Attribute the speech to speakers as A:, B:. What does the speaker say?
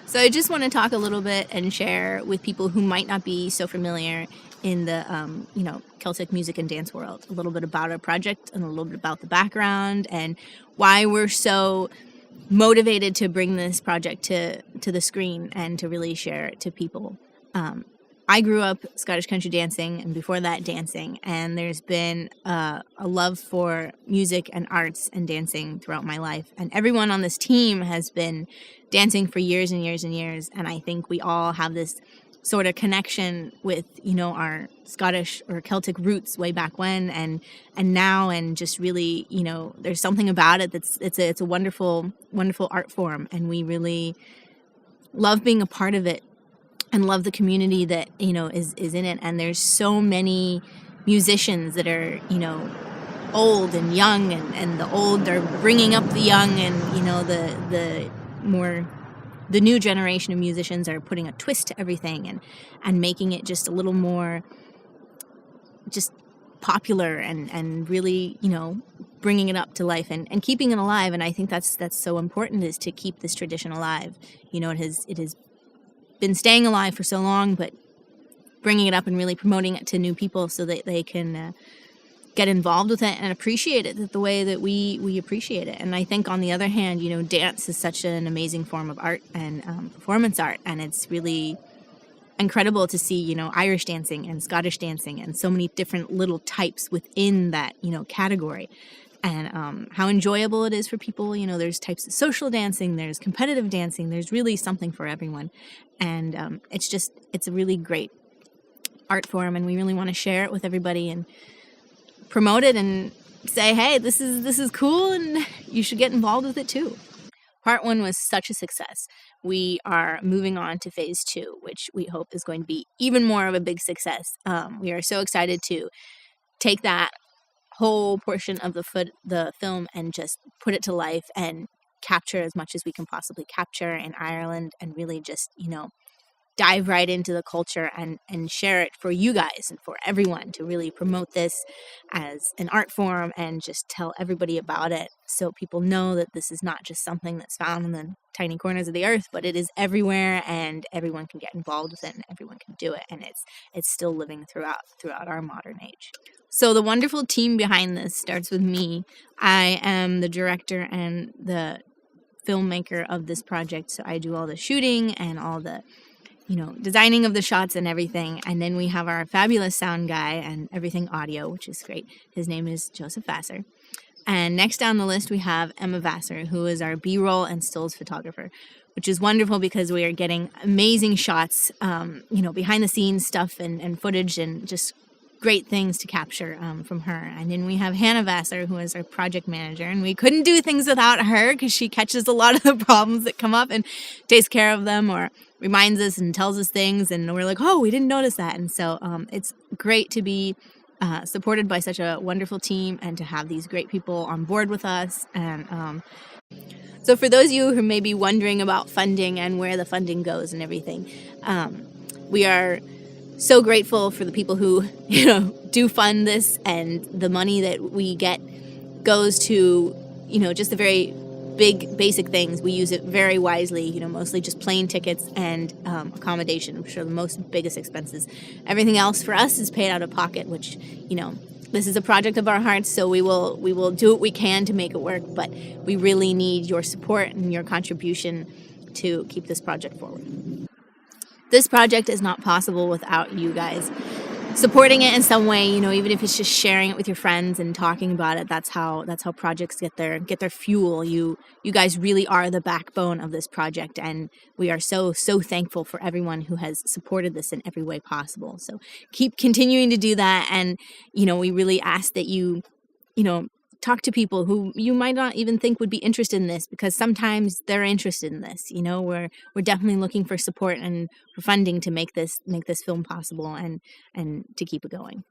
A: So I just want to talk a little bit and share with people who might not be so familiar in the Celtic music and dance world a little bit about our project and a little bit about the background and why we're so motivated to bring this project to the screen and to really share it to people. I grew up Scottish country dancing, and before that dancing, and there's been a love for music and arts and dancing throughout my life. And everyone on this team has been dancing for years and years and years, and I think we all have this sort of connection with, our Scottish or Celtic roots way back when and now, and just really, there's something about it it's a wonderful, wonderful art form, and we really love being a part of it and love the community that is in it. And there's so many musicians that are old and young, and the old are bringing up the young, and the new generation of musicians are putting a twist to everything and making it just a little more just popular and really bringing it up to life and keeping it alive. And I think that's so important, is to keep this tradition alive. It has been staying alive for so long, but bringing it up and really promoting it to new people so that they can get involved with it and appreciate it the way that we appreciate it. And I think, on the other hand, dance is such an amazing form of art and performance art, and it's really incredible to see Irish dancing and Scottish dancing and so many different little types within that category. And how enjoyable it is for people. There's types of social dancing, there's competitive dancing, there's really something for everyone. And it's a really great art form, and we really want to share it with everybody and promote it and say, hey, this is cool, and you should get involved with it too. Part 1 was such a success. We are moving on to phase 2, which we hope is going to be even more of a big success. We are so excited to take that whole portion of the film and just put it to life and capture as much as we can possibly capture in Ireland, and really just dive right into the culture and share it for you guys and for everyone, to really promote this as an art form and just tell everybody about it, so people know that this is not just something that's found in the tiny corners of the earth, but it is everywhere, and everyone can get involved with it, and everyone can do it, and it's still living throughout our modern age. So the wonderful team behind this starts with me. I am the director and the filmmaker of this project, so I do all the shooting and all the designing of the shots and everything. And then we have our fabulous sound guy and everything audio, which is great. His name is Joseph Vassar. And next down the list, we have Emma Vassar, who is our B-roll and stills photographer, which is wonderful because we are getting amazing shots, behind the scenes stuff and footage, and just great things to capture from her. And then we have Hannah Vassar, who is our project manager, and we couldn't do things without her because she catches a lot of the problems that come up and takes care of them, or reminds us and tells us things, and we're like, oh, we didn't notice that. And so it's great to be supported by such a wonderful team, and to have these great people on board with us. And so for those of you who may be wondering about funding and where the funding goes and everything, we are so grateful for the people who do fund this, and the money that we get goes to just the very big basic things. We use it very wisely, mostly just plane tickets and accommodation, which are the most biggest expenses. Everything else for us is paid out of pocket, which this is a project of our hearts, so we will do what we can to make it work, but we really need your support and your contribution to keep this project forward. This project is not possible without you guys supporting it in some way, even if it's just sharing it with your friends and talking about it. That's how projects get their fuel. You guys really are the backbone of this project, and we are so thankful for everyone who has supported this in every way possible. So keep continuing to do that, and we really ask that you talk to people who you might not even think would be interested in this, because sometimes they're interested in this. We're definitely looking for support and for funding to make this film possible and to keep it going.